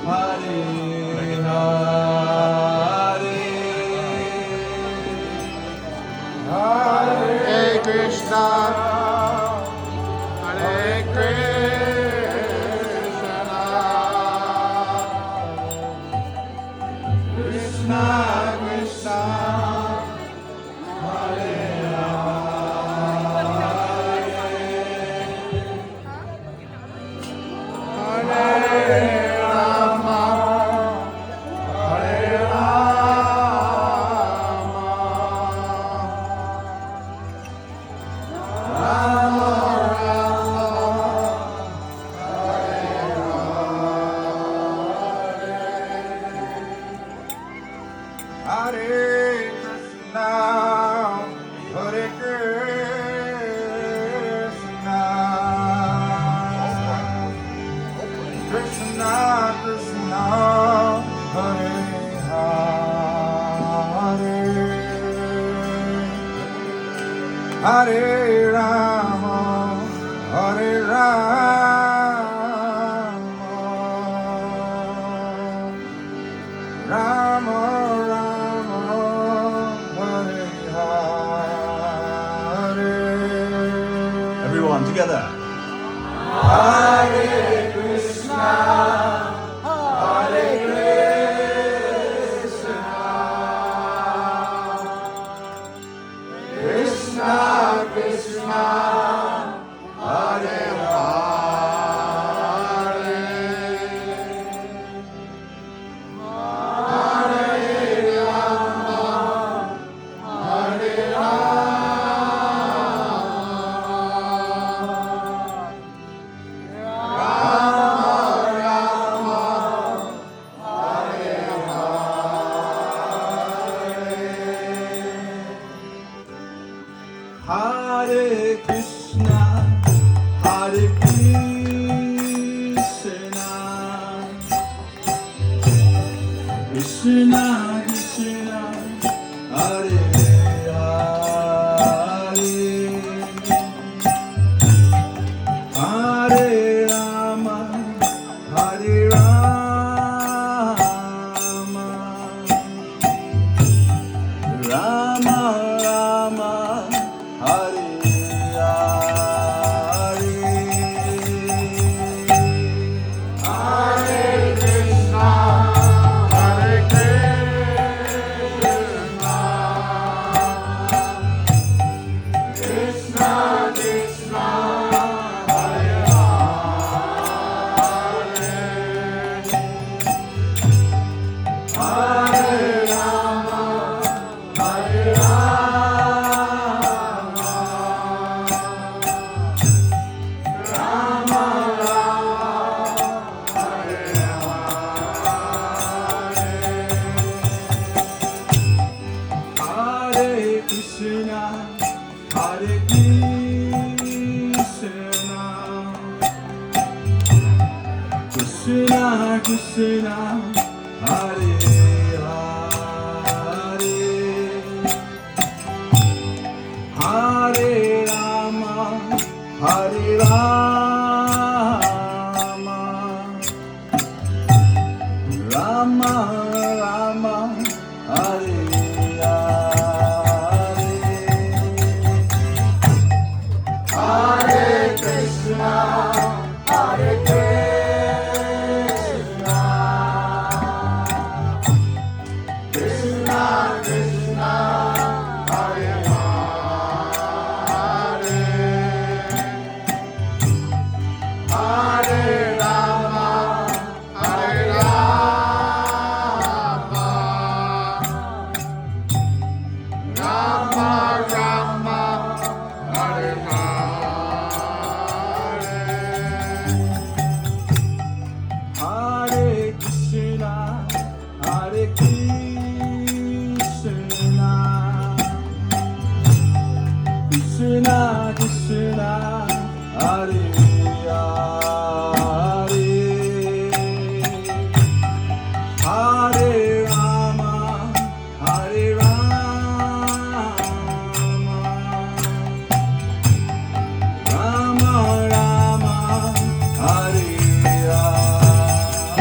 Hare Hare, Hare Krishna, Hare Krishna, Krishna Krishna, Hare Rama, Hare Rama, Rama Hare Krishna, Hare Krishna, Krishna Krishna, Hare Hare, Hare Rama, Hare Rama, Rama Rama, Hare Hare. Everyone together. Hare Krishna, Hare Krishna, Krishna Krishna, Hare Hare, Hare Rama, Hare Hare Krishna, Hare Krishna, Krishna Krishna, Hare Hare, Hare Rama, Hare Rama, Rama Rama, Hare Krishna Krishna, Hare Hare, Hare Rama, Hare Rama, Rama Rama, Hare Hare, Hare Krishna, Hare Krishna, Krishna Krishna, Hare Hare, Hare Rama, Hare Rama, Rama Rama, Hare Hare, Hare Krishna, Hare Krishna, Krishna Krishna, Hare Hare, Hare Rama, Hare Rama, Rama Rama, Hare Hare.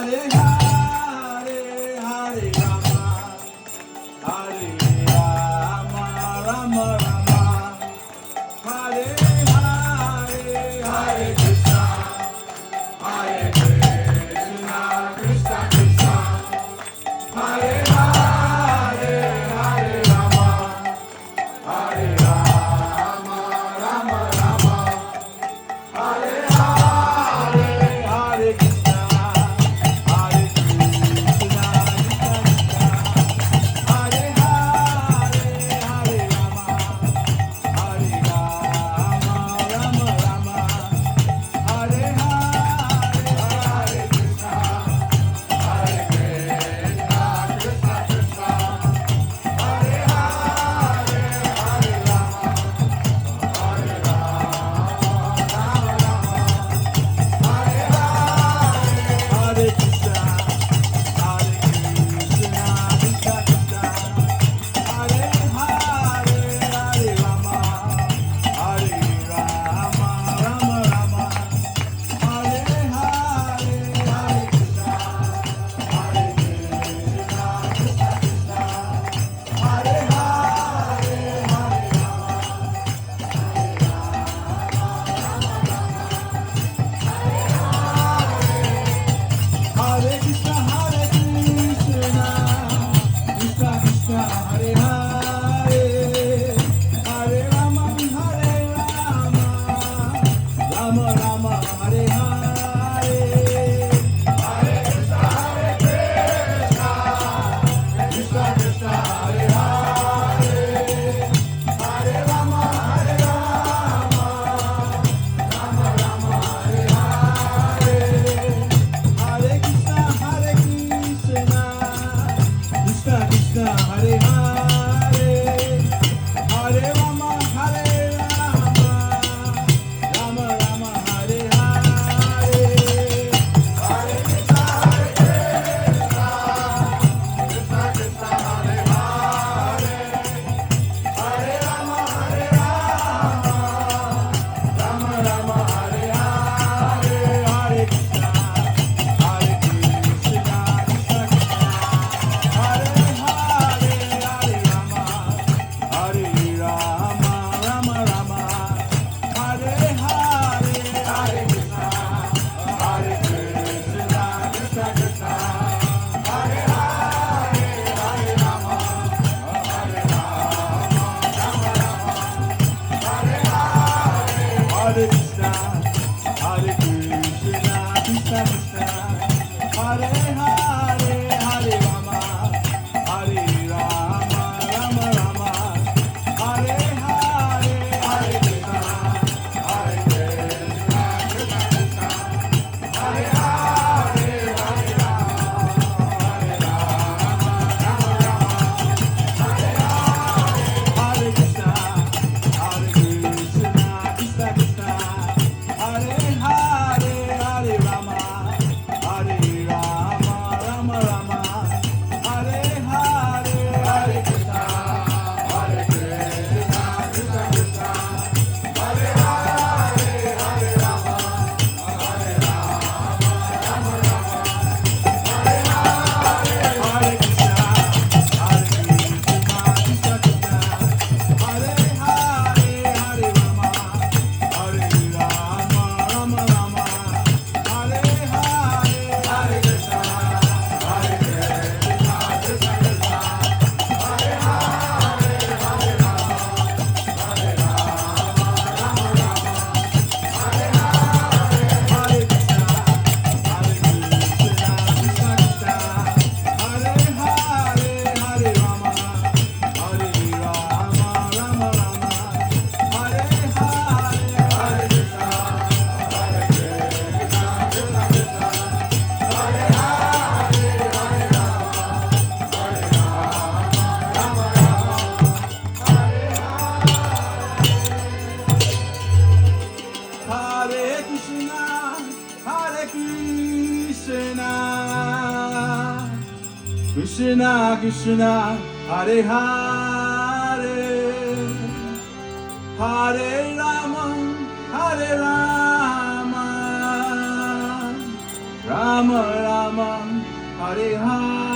Hare Hare, Hare Rama, Hare Rama, Rama Rama, Hare Hare, Hare Krishna, Hare Krishna, Krishna Krishna, Hare Hare, Hare Rama, Hare Rama, Rama Rama, Hare Hare, Hare Krishna, Hare Krishna, Krishna Krishna, Hare Hare, Hare Rama, Hare Rama, Rama Rama, Hare Hare, Hare Krishna, Hare Krishna, Krishna Krishna, Hare Hare, Hare Rama, Hare Hare Krishna, Hare Krishna, Krishna Krishna, Hare Hare, Hare Rama, Hare Rama, Rama Rama, Hare Hare, Hare Krishna, Hare Krishna, Krishna Krishna, Hare Hare, Hare Rama, Hare Krishna, Hare Krishna, Krishna Krishna, Hare Hare, Hare Rama, Hare Rama, Rama Rama, Hare Hare, Hare Krishna, Hare Krishna, Krishna Krishna, Hare Hare, Hare Rama, Hare Rama, Rama Rama, Hare Hare. Hare Krishna, Hare Krishna, Krishna Krishna, Hare Hare, Hare Rama, Hare Rama, Rama Rama, Hare Hare, Hare Krishna, Hare Krishna, Krishna Krishna, Hare Hare, Hare Rama, Hare Rama, Rama Rama, Hare Hare, Hare Krishna, Hare Krishna, Krishna Krishna, Hare Hare, Hare Rama, Hare Rama, Rama Rama, Hare Hare, Hare Krishna, Hare Krishna, Krishna Krishna, Hare Hare, Hare Rama, Hare Rama, Rama Rama, Hare Hare, Hare Krishna, Hare Krishna, Krishna Krishna, Hare Hare, Hare Rama, Hare Rama, Rama Rama, Hare Hare, Hare Krishna, Hare Krishna, Krishna Krishna, Hare Hare, Hare Rama, Hare Rama, Rama Rama, Hare Hare, Hare Krishna, Hare Krishna, Krishna Krishna, Hare Hare, Hare Rama, Hare Rama, Rama Rama, Hare Hare, Hare Krishna, Hare Krishna, Krishna Krishna, Hare Hare, Hare Rama, Hare Rama, Rama Rama, Hare Hare, Hare Krishna, Hare Krishna, Krishna Krishna, Hare Hare, Hare Rama, Hare Rama, Rama Rama, Hare Hare, Hare Krishna, Hare Krishna, Krishna Krishna, Hare Hare, Hare Rama, Hare Rama, Rama Rama, Hare Hare, Hare Krishna, Hare Krishna, Krishna Krishna, Hare Hare, Hare Rama, Hare Rama, Rama Rama, Hare Hare, Hare Krishna, Hare Krishna, Krishna Krishna, Hare Hare, Hare Rama, Hare Rama, Rama Rama, Hare Krishna, Hare Krishna, Krishna Krishna, Hare Hare, Hare Rama, Hare Rama, Rama Rama, Hare Hare.